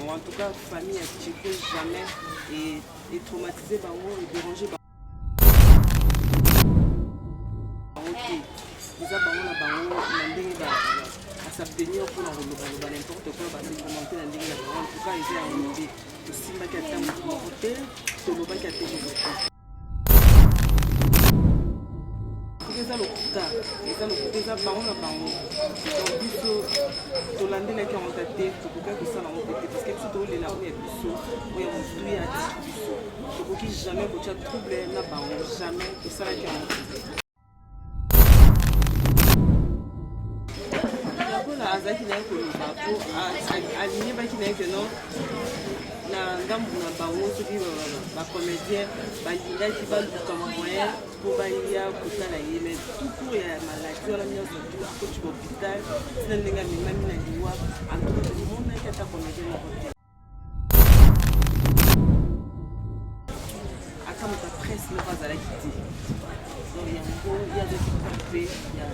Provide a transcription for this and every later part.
En tout cas, famille a checké jamais et traumatisé et dérangé. À s'abstenir pour n'importe quoi, parce que commenter en tout cas, ils ont une idée. Si ma carte c'est le bac à les na ngambu na bango soki ba comédien ba linga qui va luka moyen pour ba ya kutala yeme tout pour ya maladie wala mia zo tu ko tu hôpital sina ndinga mimami na liwa en tout cas tout monde est à comédien na côté aka mota presse ne pas à la quitter donc il y a des trucs il y a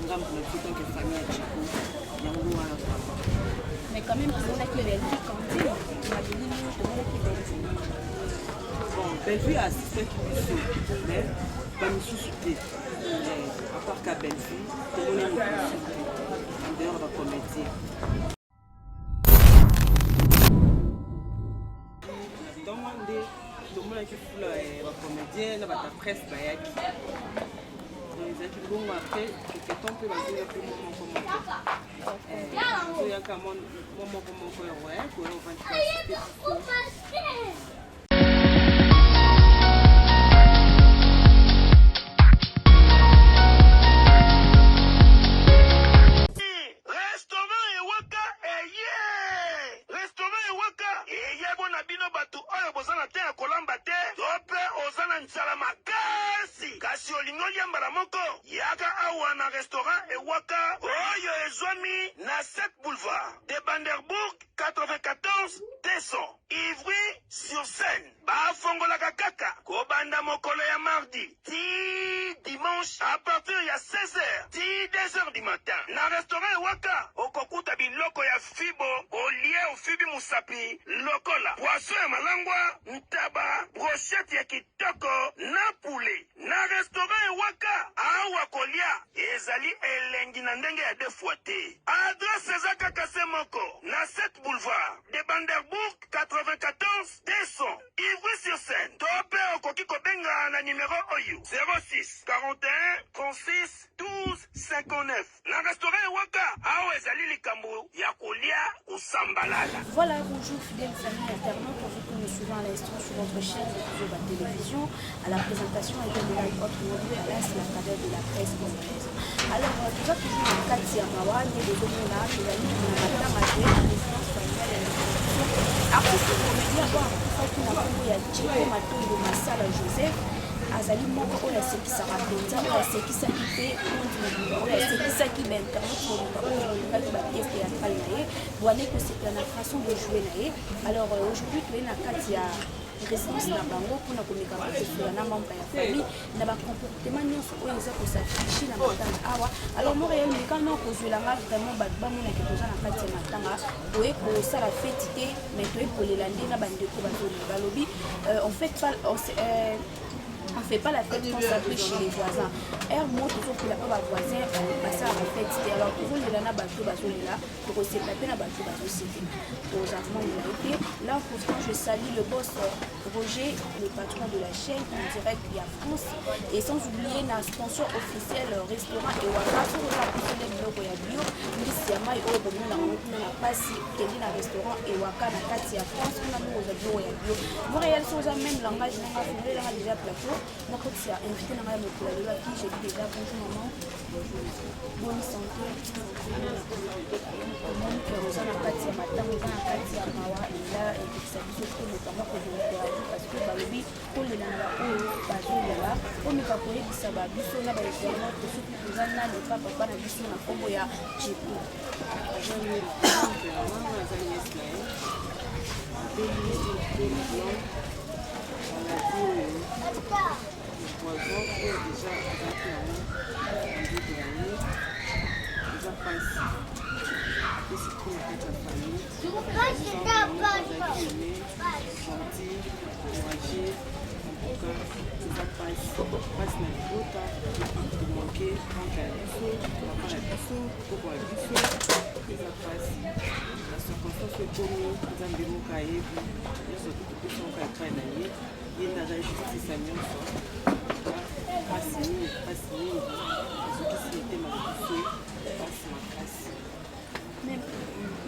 ngambu na tout tant que famille à Chico il y a un gros à la femme. Mais quand même, vous avez que Bellevue quand même. Bon, Bellevue a assisté qui mais pas nous sous-souter. À part qu'à Bellevue, tout le monde est sous-souter. En dehors de la comédie. Demandez, tout le monde qui fout la comédie, la presse, les acquis après, quelques temps peut passer plus moment comme il y a quand même moment comme ouais, pour on va Yaka awa na restaurant Ewaka Oyo Ezwami na 7 boulevard de Banderbourg 94 200 Ivry sur Seine Bafongola Kaka Kobanda mokolo ya mardi ti dimanche à partir ya 16h ti 2h du matin na restaurant Ewaka okokuta biloko ya fibo olie ofibi musapi lokola poisson ya malangwa ntaba brochette ya kitoko na poulet na restaurant Ewaka awa kolia ezali elengi na ndenge ya defuate adresse ezaka kase moko na 7 boulevard de Banderbourg 94 200 Ivry-sur-Seine tope okoki kobenga na numéro oyo 06 41 36 12 59 na restaurant Ewaka awa ezali likambo ya kolia kusambalala. Voilà, bonjour fidèles familles internautes, vous que nous suivons à l'instant sur votre chaîne de la télévision. À la présentation et de votre module à l'instant la cadette de la presse congolaise. Alors, tout ça toujours en cas de Mawa, né de Domona, de la Ligue de la Madame Adé, la résidence familiale et la résidence. Après ce comédien, bon, après tout, on a vu à Chico Matongo Massala Joseph. azali moko oyo asekisaka mpenza oyo asekisaki mpe oyo asekisaki bainternet moluka oyo olingaki bapiese théâtrale na ye wana ekosepela na façon de jouer na ye. Alors aujourd'hui toye na kati ya résidence na bango mpona komeka kotefola na membre ya famille na bacomportement nyonso oyo eza kosafrichi na matanga awa. Alors moréel mekano kozwelanga vraiment bato bamonaki toza na kati ya matanga toye kosala feti te mais toye kolela nde na bandeko balobi en fait On ne fait pas la fête quand ça peut chez les voisins. Er moi toujours pour la pas voisin passer à la fête. Alors toujours les lana bateau là pour aussi taper la bateau c'était aux enfants de la été. Là pourtant je salue le boss Roger, le patron de la chaîne en direct via France et sans oublier la sponsor officiel restaurant et waka sur la piscine de bloc ya bio ndisiama yo bomo na mokuna na pasi kendi na restaurant et waka na kati ya France kuna mo za bio ya bio. Montréal sur la même langage na ngafundela nga déjà plateau na koti ya invité na ngaya mokula de la qui j'ai dit déjà bonjour maman. Bonne santé. Comment que vous en kati ya matanga na kati ya mawa et là et ça biso ko notamment que je parce que balobi pour les nana oyo bazolela omeka koyebisa babiso na baétudiant to soki toza nani epa papa na biso na nkombo ya jipo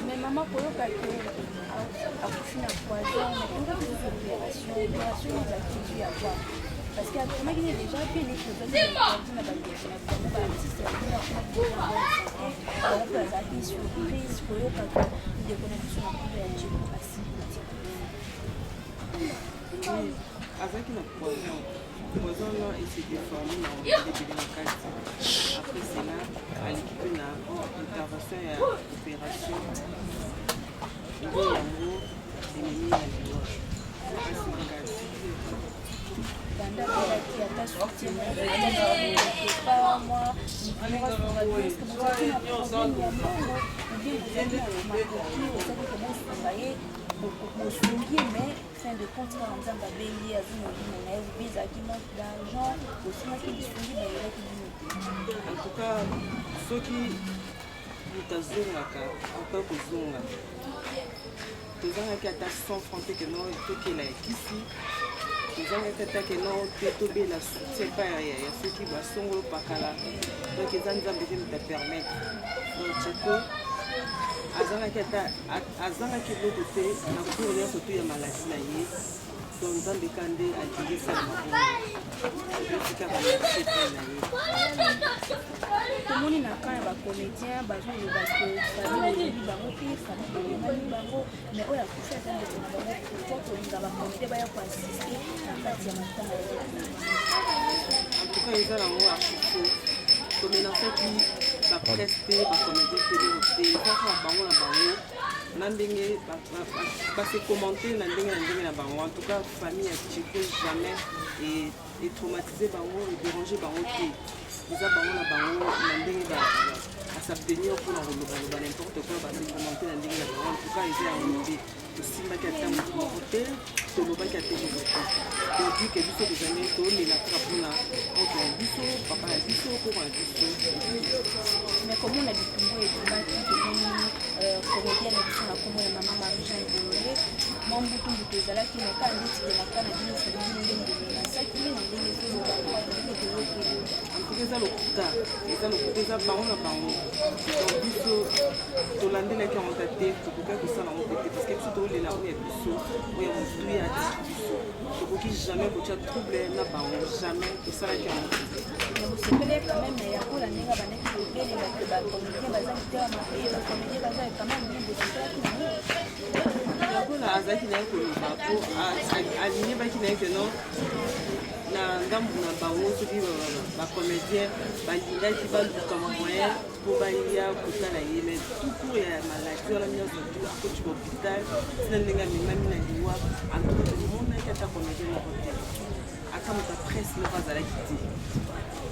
mais maman koyoka ke akufi na 3 ans nakonga kuza opération ezakiti ya kwa parce que akomaki ne déjà pe nekozana bandeko na bango baartiste baope azalaki surprise koyoka ke ndeko na biso na kombo ya jeko asi azalaki na poison là et s'est déformé na début na kati après cela aliki pe na intervention ya opération nde yango ememi na liwa kasi makasi banda pelaki ata soutien pas moi parce que bozalaki na problème ya mbongo obien bozali na makoki ozali komosunga ye bosungi mais fin de compte kaka nzambe abengi azwi molimo na ye obi ezalaki manque d'argent osungaki bisungi bayelaki bino te en tout cas soki moto azongaka ata kozonga tozangaki ata 100 francs te keno tokela ya kisi tozangaki ata keno te tobela soutien pa ya soki basongolo pakala donc eza nzambe te moto apermettre donc ceko azangaki eloko te na cour nyonso to ya maladi na ye donc nzambe ka nde adirisa mabongo esika bamarché epai na ye tomoni na kan ya bacomédien bazoloba ke famille oyebi bango te famille oyebani bango mais oyo akufi aza ndeko na bango pourquoi kolinga bacomédien baya koasiste na kati ya matanga ya en tout cas eza nango akufu tomenasaki bapresse te bacomédien te ezaka na bango na ndenge base commenter na ndenge na bango en tout cas famille ya Tcheko jamais et traumatiser bango et déranger bango te eza bango na bango na ndenge basabtenir mpona kolobaloba n'importe quoi base commenter na ndenge na bango en tout cas eza yango te tosimbaki ata motu moko te tolobaki ate moko te todi ke biso tozangi tolela kaka mpona moto ya biso papa ya biso koko ya biso mais komona bitumbu ebimaki tomoni comédienne biso na kombo ya mama Marie-Jean Bolole mwa mbutumbutu ezalaki noka ndeti kelaka na bino feli bino ndenge bomenasaki ye na ndenge ezoloba ndenge tozokele antuka eza lokuta eza bango na bango donc biso tolandelaki yango ta te tokoki kosala yango te parce que biso tokolela oyo ya biso oyo ya motu ya atiki biso tokoki jamais kotia trouble na bango jamais tosalaki yango te mais bosepele quand même ya kola ndenge bandaki kobelela te bacomédien baza mitera mabe bacomédien baza quand même ndenge bosepelaki nango yakola azalaki na ye koloba po alinyebaki na ye keno na ngambu na bango soki bacomédien balingaki baluka moyen mpo baya kotala ye mais tout court ya maladi wana nyonso tu akoti bahôpital tina ndenge amemami na liwa antuka tomonaki ata comédien moko te ata moto ya presse moko azalaki te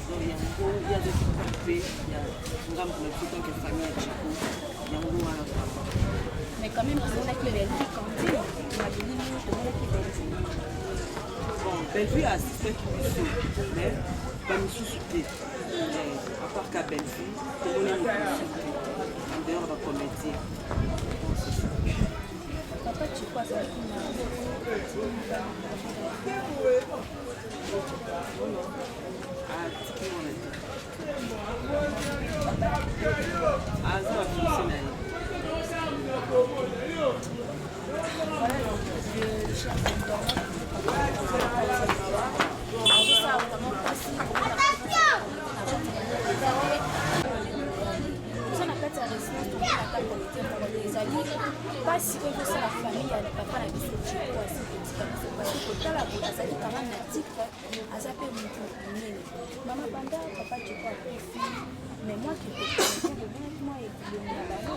donc yango ye azaki kaka mpe ya ngambu na biso tanke famille ya Tcheko yango wana papa mais quand même tomonaki belgi cantine na bilili tomonaki belgi bon Bellevue assistaki biso mais bamisusu te à part ka Bellevue tomoni misusu te en dehors bacomédien. Papa Chico azalaki na atiki wana te aza bafilisi na ye. Voilà donc le chef basi oyo tosala famille ya papa na biso Chico asikotika biso parce kotala boye azali kama na titre aza mpe motu monene mama banda papa Chico akufi mais moi qui peux moi ebilongi na bango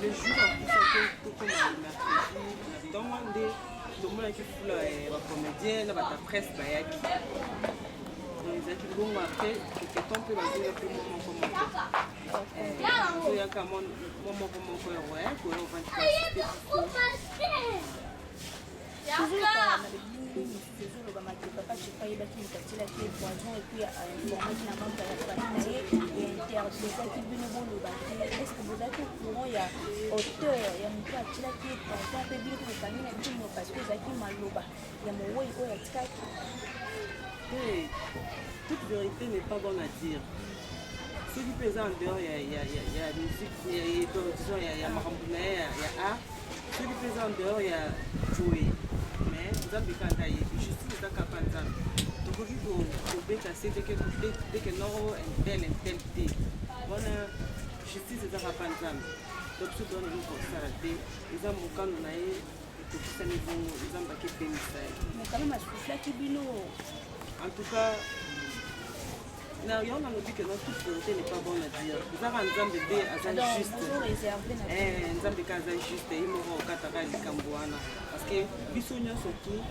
le jour akusaki tokoma mercredi ntongo nde tomonaki fula bacomédien na bata presse bayaki ezalaki bongo apres keketon mpe bazoya mpe mo moko moko bazoyaka mo moko moko ya royal koya ovandikasite ezoloba maki papa Chico ayebaki mitatilaki ye poison epuis informaki na membre ya famille na ye interdesaki bino boloba te estce bozalaki courant ya auteur ya motu atilaki ye poison mpe bino kokangi na bino parce que ezalaki maloba ya mowoi oyo atikaki. Toute vérité n'est pas bonne à dire. Ce qui pèse en dehors, il y a musique, il y a marambounaï, il y a art. Ce qui pèse en dehors, il y a jouer. Mais vous avez quand même justice dans Kapanzan. Donc il faut casser dès que non un tel thé. Voilà justice dans Kapanzan. Donc ce donne nous pour ça la thé. Ils ont mon camp naïe. Ils ont baqué pénis. Mais quand même à souffler qui bino. En tout cas, on a dit que notre vérité n'est pas bonne à dire. Nous avons un exemple de juste. Nous avons juste. Il m'a dit que nous avons parce que bisogna surtout,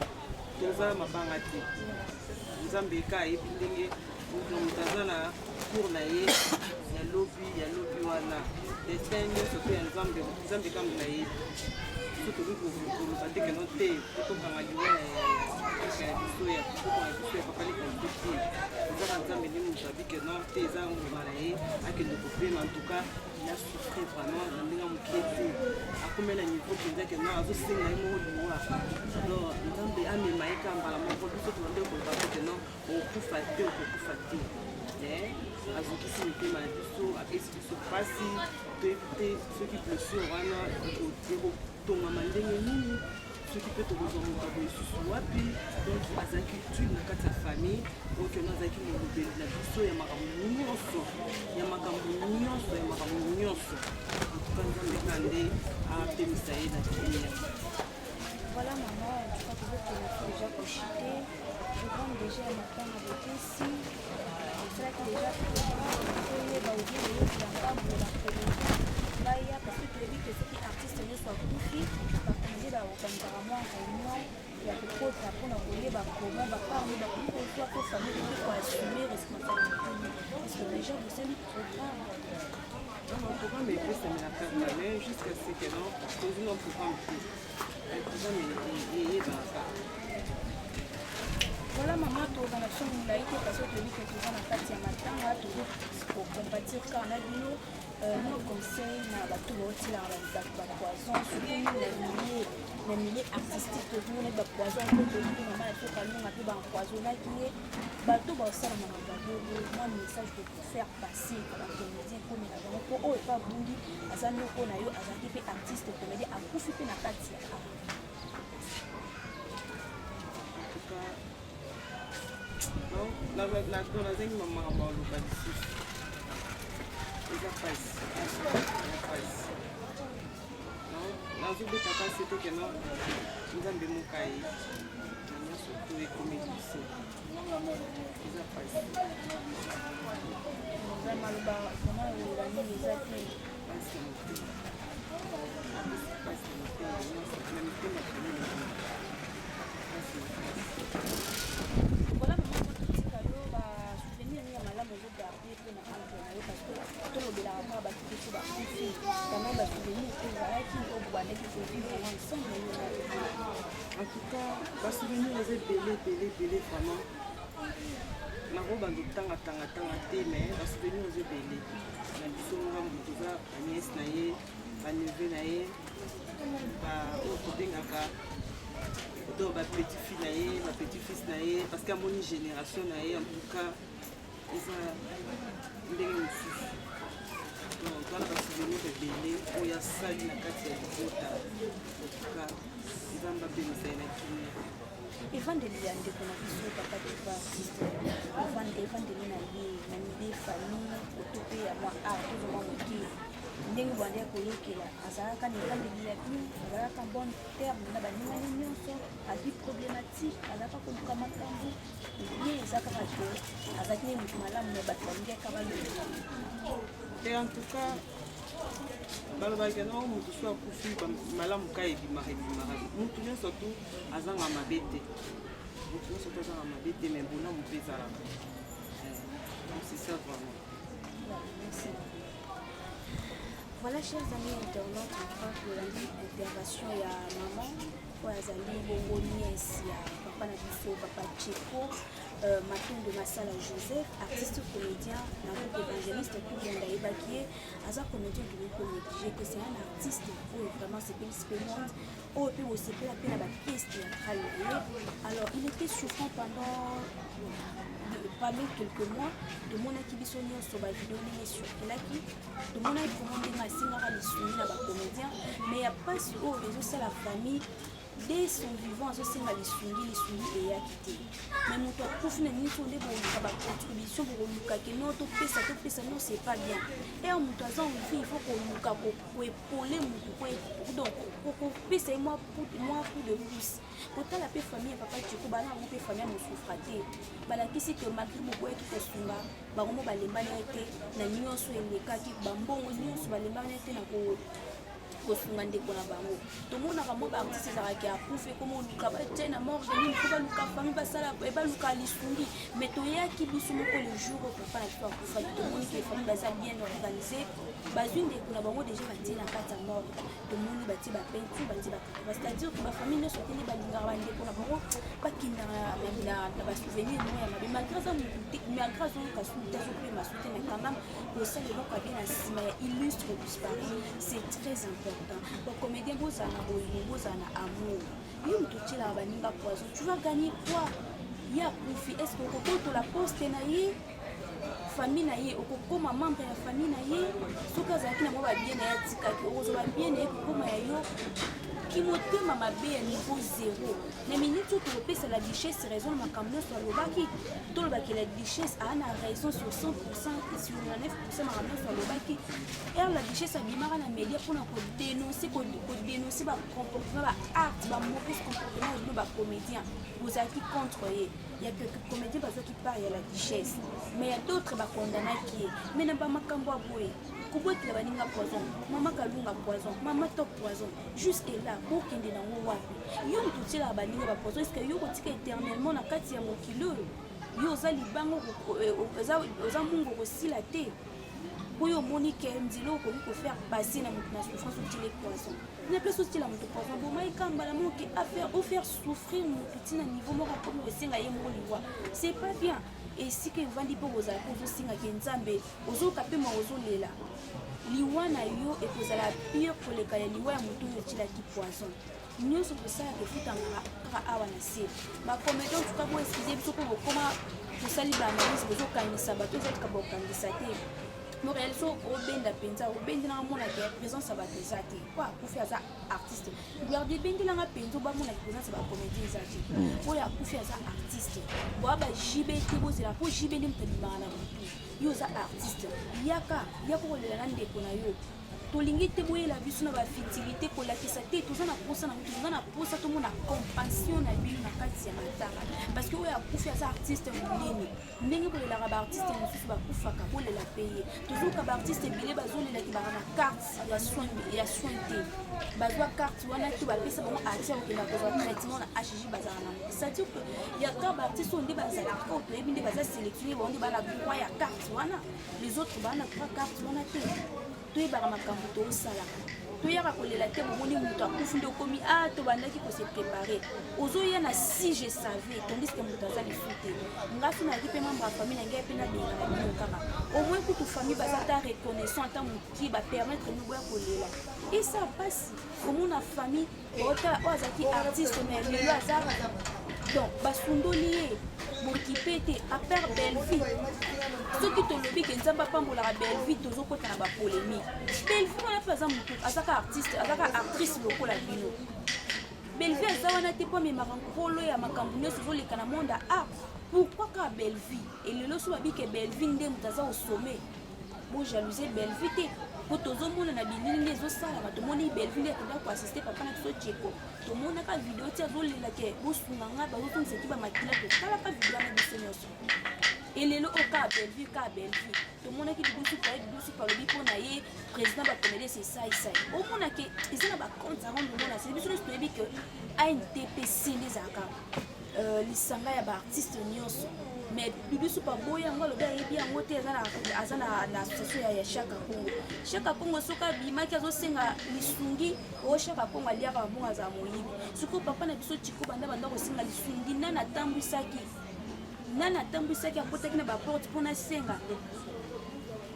nous avons mabangati. Nous avons des cas et puis nous avons pour naïe, il y a lobby wana. Destin surtout un exemple de comme naïe. Surtout pour parce que notre thé, pour qu'on a joué. En tout cas, il a souffert vraiment. Il a inquiété. À combien de niveaux il disait que non, à ce signe, il a eu alors, nous avons des amis maïka, on va la montrer, que non, on peut fatiguer, on peut fatiguer. Mais, à ce qui s'est mal du tout, à ce qui se passe, d'éviter ceux qui blessent, on va ce qui peut te rejoindre au wapi donc azaki tu na kati ya famille donc nazaki molobeli na biso ya makambo nyonso nzambe kande apemisa ye na kimia. Voilà maman, je crois que vous avez déjà cochité. Je compte déjà à matin à voter ici. C'est là que déjà tout le monde va ouvrir les yeux de la prévention. Là, il y a parce que tu as dit que ceux qui artistes ne soient confiés, par contre, il y a un réunion, il y a beaucoup de rapports à voler, comment, parler, pour toi, pour famille, pour assumer responsabilité. Parce que déjà, vous savez, le programme. Non, le programme est plus à la permanence, jusqu'à ce que non, c'est un programme plus. Le programme est dans ça. Voilà maman toorganisation mulaike parce que tu dis que tu vas na kati ya matanga pour compatir quand on a dit nos conseils na bato baotila ba poison surtout na milieu artistique to na ba poison ko to ni maman to kalunga pe ba empoisonnaki ye bato baosala na mabago moi message de faire passer à la comédien comme na bango po oyo pa bungi azali ko na yo azaki pe artiste comédien akufi pe na kati ya non, la zeng maman le bâti. Les affaires. Non, la zone de papa c'était que non, nous avons des mocailles. Nous surtout les comédies ici. Les affaires. Nous avons mal bas, comment il a mis les affaires. Voilà maman kotika yo ba souvenir ni ya malamu zo garder pe na entre na yo parce que to lo bela ma ba tiki ba kufi kana ba souvenir ko za ki o bwana ki ko vivre ensemble yo na En tout cas, les souvenirs sont belés, vraiment. Nako bando tanga te mais les souvenirs sont belés. Na biso ngambu toza Agnès na ye, ba neveu na ye, ba otobengaka to ba petit fille na ye, ba petit fils na ye parce que moni génération na ye en tout cas eza ndenge mosusu. Donc wana ba souvenirs ebele oyo asali na kati ya libota en tout cas nzambe apemisa ye na kimia. evandeli ya ndeko na biso papa depa artiste evandeli na ye na mide famille oto mpe ya mwa art tozomwa moke ndenge bwande koyekela azalaka na evandeli ya bino azalaka bon terme na baningani nyonso azwi problématique azalaka koluka makambo ye eza kaka te azalaki ne moto malamu na bato balingi aka baloba te en tout cas balobaki nango motu so akufi malamu ka ebimaka motu nyonso tu azanga mabe te mais bonamu mpe ezalaka c'est ça vraiment. Voilà, chers amis internautes, je crois que l'intervention il y a maman, Azali, Bongoni, papa Nabiso, papa Tcheko, Maton de Massala Joseph, artiste comédien, évangéliste, tout le monde a qui est comédien de l'école que c'est un artiste, vraiment c'est bien spécial, puis aussi la peine à la pièce théâtrale. Alors il était souffrant pendant quelques mois de mon activité sur la vidéo sur de mon activité comédien mais il n'y a pas si haut réseau c'est la famille dès son vivant les et y a quitté mais mon toit pour finir sur les contribution pour le notre pesa non c'est pas bien et en montant il faut qu'on pour épauler donc pour pesa moi pour de plus autant la paix famille papa tu peux bala on peut famille mon souffraté bala qui c'est que malgré mon boy qui te sunga ba ngomo ba lembana été na nyonso eleka ki bambongo nyonso ba lembana été na ko kosunga ndeko na bango tomonaka mwa baartiste ezalaki akufe koma oluka batena morge nini po baluka famille basala baluka lisungi mais toyaki biso moko le jour oyo papa na biso akufaki tomoni ke famille baza bien organisé bazwi ndeko na bango déjà batie na kati ya morge tomoni batie bapeinture batie bakaba c'est-à-dire que bafamille nyonso tene balingaka bandeko na bango bakendaka na basouvenir no ya mabe malgré azoyoka sute azopema sute mais quand même kosala eloko abie na nsima ya illustre disparu c'est très important. Pour comédien, vous en amour. Tu vas gagner quoi? Il y a profit. Est-ce que tu la poste naïe? Famille naïe, ou comme membre de la famille naïe, ce que ça qui n'a pas bien été, qui monte ma bé à niveau 0. Les minutes où tu repères la richesse, raison ma caméra sur le baki. Tout le baki la richesse a une raison sur 100% et sur 9% ma caméra sur le baki. Et la richesse a bien à média pour dénoncer ma comportement, art, ma mauvais comportement de nos comédiens. Vous avez qui contre eux. Il y a quelques comédiens qui parlent à la richesse, mais il y a d'autres qui condamnent qui est. Mais n'a pas ma cambo à bouer. Kubo qui va ninga poison, maman kalunga poison, maman top poison. Jusque là, pour qu'il ait dans le wapi. Yo tout la baninga poison. Est-ce que yo tika éternellement na kati ya mokilo? Yo za libango oza mungo aussi la té. Pour Monique Mdilo pour faire passer la souffrance au les poisons. Il n'y a pas de la poison. Bon, moi, quand on faire souffrir mon petit niveau, moi, comme le singa et mon liwa. C'est pas bien. Et si que vous vendez pour vos alcool, vous singa qui est nzambe, aux autres capés, moi, aux autres, là. Liwa na yo et vous allez pire pour les cas, liwa à mon tour, il y a qui poison. Nous sommes pour ça que tout en a avancé. Ma comédien, tu peux excuser, tu peux comment vous saluer la analyse, vous avez un sabato, vous êtes capable de candidater. Nous réalisons au benda penza au benda na mona ke présence ba desate quoi pour faire ça artiste regardez benda na penza ba mona présence ba comédie zati pour ya pour faire ça artiste ba jibe tibo c'est la pour jibe ni mtendimana mutu yo za artiste yaka yako le na ndeko na yo tolingi te boye la biso na ba fertilité ko la kisa te tout ça na posa tout monde na compassion na lui na kati ya mataka parce que oya ku faire ça artiste munene ndenge ko la ba artiste mususu ba ku faka ko le la payer toujours ka ba artiste bile bazoli la ki ba na carte ya soin te bazwa carte wana ki ba pesa bon atia ko la ko traitement na HJ bazana ça dit que ya ka ba artiste on dit bazala ko to ebi ndi baza sélectionner bon ndi ba la droit ya carte wana les autres ba na carte wana te. Tu es makambo to sala toyaka kolela te bomoni moto akufi nde okomi tobandaki kose préparer ozoya na si je savais tandis que moto aza lifu te ngasi nayaki mpe membre ya famille na ngai mpe nabenga na bino kaka au moins kutu famille baza ta reconnaissant ata moki bapermettre mi boya kolela esa mpasi komona famille oyo azalaki artiste mais lelo aza donc basundoli ye bokipe te apart Bellevie soki tolobi ke nzambe apambolaka Bellevie tozokota na bapolémique Bellevie wana mpe aza motu azaka artiste azaka actrice lokola bino Bellevie aza wana te mpo amemaka nkolo ya makambo nyonso ezoleka na monde ya art pourquoi kaka Bellevie elelo so babike Bellevie nde moto aza osome bojalousie Bellevie te po tozomona na bilili nde ezosalama tomoni Bellevie nde akenda koassiste papa na biso Tcheko tomonaka video ti azolela ke bosunga nga bazotungisa eki bamakila totalaka video na biso nyonso elelo oyo kaka Bellevie tomonaki libusu palobi mpo na ye président bakomede sesaisai omona ke eza na bacompte arande omona se biso nyonso toyebi ke ANTPC nde ezalaka lisanga ya baartiste nyonso mais bibiso paboya yango alobi ayebi yango te aza na association ya Chaka Congo soki abimaki azosenga lisungi oyo Chaka Congo aliaka bambongo azala moyibi sikoyo papa na biso Tcheko banda kosenga lisungi nani atambwisaki akotaki na baporte mpona senga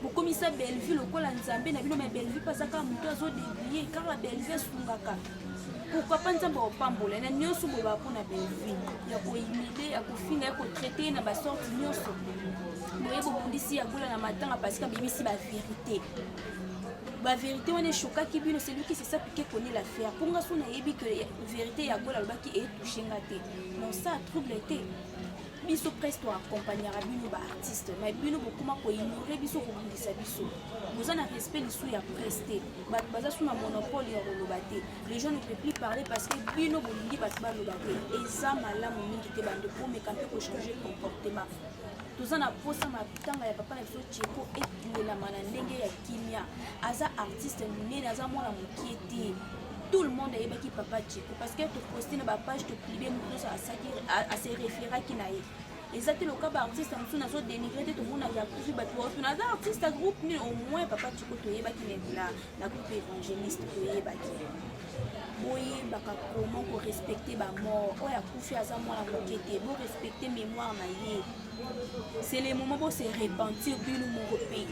bokomisa Bellevie lokola nzambe na bino me Bellevie mpe aza kaka moto azodeblie kaka Bellevie esungaka pourquoi pas nzambe opambola na nyonso boba mpona Bellevie ya kohumile ya kofinga ya kotraite na basorte nyonso boye bobundisi ya gola na matanga parce que abimisi bavérité wana eshokaki bino c'est lui qui s'est appliqué connaît l'affaire pour nga so nayebi que vérité ya gola alobaki etouche nga te non ça trouble te biso presque toaccompagnera bino baartiste mais bino bokoma koignore biso kobundisa biso boza na respect lisu ya preste bato baza so na monopole ya koloba te les gens ne peuvent plus parler parce que bino bolingi bato baloba te eza malamu mingi te bande pomeka mpe kochanger comportement toza na posa matanga ya papa na biso Tcheko elelama na ndenge ya kimia aza artiste monene aza mwana mokie te tout le monde ayebaki papa Tcheko parce que toposte na bapage toplibe moto ase référaki na ye eza te loka baartiste mosusu nazodénigre te tomonaka akufi bato baotuna aza artiste groupe nini au moins papa Tcheko toyebaki na groupe évangéliste toyebaki boyebaka comment korespecte bamort oyo akufi aza mwana moke te borespecte mémoire na ye c'est le moment bo se repentir bino moko mpe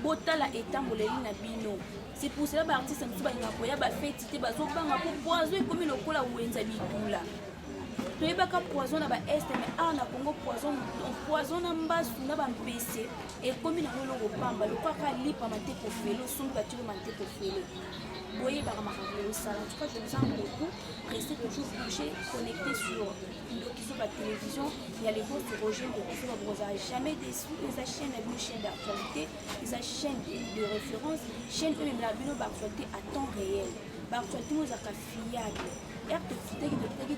botala etamboleli na bino c'est pour cela baartiste mosusu balinga koya bafeti te bazobanga po poison ekomi lokola wenza bitula toyebaka poison na baeste mais awa na Congo poison na mbasu na bampese ekomi nango eloko pamba lokwaka lipama te kofele osombi batiloma te kofele boyebaka makambo osala en tout cas je vous en beaucoup restez toujours couché connecté sur Ndokizo ba télévision il y a les gosses de Roger Ndokizo ba brosa jamais déçu les chaînes une chaîne d'actualité les chaînes de référence chaîne même la bino d'actualité à temps réel d'actualité nous a fiable RTT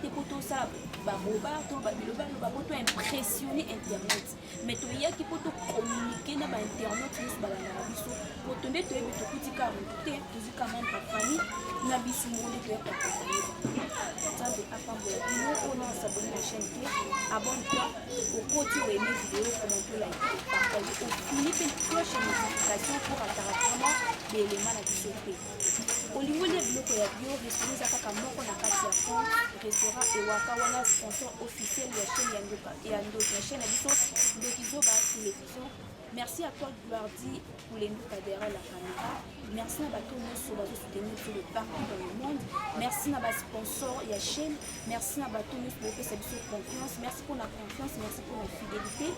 qui poto ça baroba to babiloba bapoto impressionner internet mais to yaki poto communiquer na ba internet nous balanga biso poto nde to yebi to kutika te tuzika membre famille na biso monde que ta famille ça de apambola bino on a s'abonner à la chaîne qui abonne-toi au côté où aimer vidéo commenter like partager au Philippe cloche de notification pour atteindre vraiment des éléments à discuter olingo lia biloko ya bio restaurant kaka moko na kati ya fond restaurant ewaka wana sponsor officiel ya chaîne ya chaîne ya biso Ndokizo ba télévision. Merci à toi Gloire-Di pour les nouveaux derrière la caméra. Merci à bateau nous bazo soutenir tout le partout dans le monde. Merci à bas sponsor ya chaîne. Merci à bateau nous pour faire cette confiance. Merci pour la confiance, merci pour la fidélité.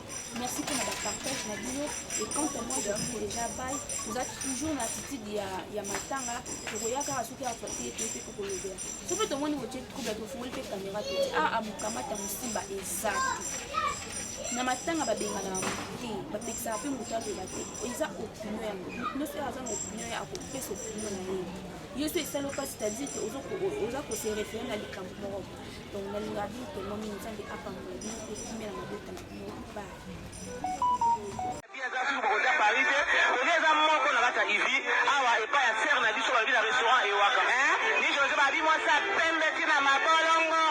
Merci pour la partage na bio et quant à moi je vous déjà bye. Vous êtes toujours dans l'attitude ya matanga pour yaka asuki a porter tout pour le dire. Sauf que tout le monde vous trouve la faut le caméra tout. Amukamata musimba exact. Na matanga babengana te bapekisa pe moto aloba te eza opinion yango nyonso aza na opinion ya akopesa opinion na ye yo so esala opa c'est-à-dire que oza kose référé na likambo moko donc nalinga bino tellement mingi nzambe apambola bino mpe kimela mabota na bino bye eza moko na kati ya ivi awa epai ya sere na biso balobi na restaurant ewaka ni josé babi mwasi apembe ti na mabolongo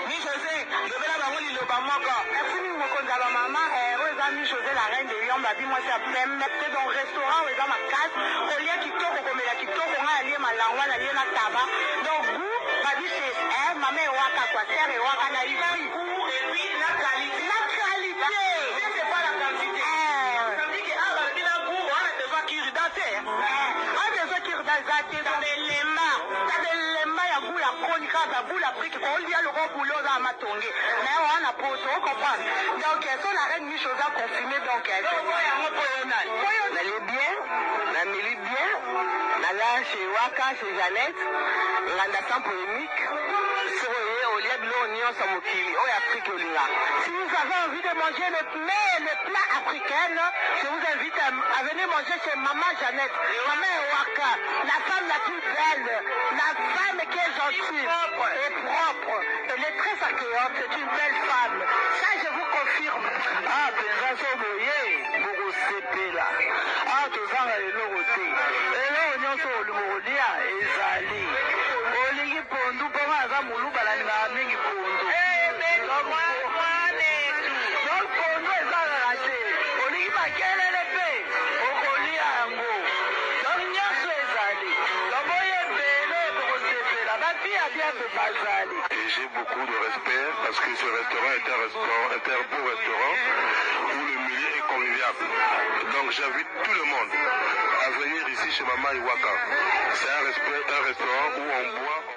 ni josé lobela bango liloba moko merci mingi mokonzi alo mama oyo eza Eza mi-José la reine de Lyon, babi moi c'est pembe. C'est dans restaurant où eza ma casse. Au lieu kitoko komela kitoko nga alie malangwa na lie na taba. Donc goût, babi c'est maman ewaka quoi, serre ewaka na ici. Et puis la qualité. La qualité. C'est pas la quantité. Ça dit que ah babi na goût, on a besoin qu'il date. On a besoin qu'il date. Dans les lemba. Dans les lemba ya goût ya konika ba goût la brique on lia le gros boulot dans ma tongue. Mais on a pas on comprend. Donc son la reine mi-chose a confirmé donc elle. Elle est bien, la milite bien, la chez Waka, chez Jeannette, la sans polémique. Si vous avez envie de manger les plats africains, je vous invite à venir manger chez Maman Jeannette, Maman Waka, la femme la plus belle, la femme qui est gentille et propre. Elle est très accueillante, c'est une belle femme. Ça, je vous confirme. Ah, Benza Soboye, Bogo Sepela. Ah, Tozanga et Loroté. Et là, on y a sur le Morolia et Zali. Oligi Pondu, Poma, Zamulu, Balanga, Mingi Pondu. Donc, Pondu est ça la raté. Oligi Makele Lepe, Okoli Ango. Donc, Nyaso et Zali. Donc, Boye Bele, Bogo Sepela. Ma fille a bien fait Bazali. J'ai beaucoup de respect parce que ce restaurant est un beau restaurant où le milieu est convivial. Donc j'invite tout le monde à venir ici chez Maman Iwaka. C'est un restaurant où on boit.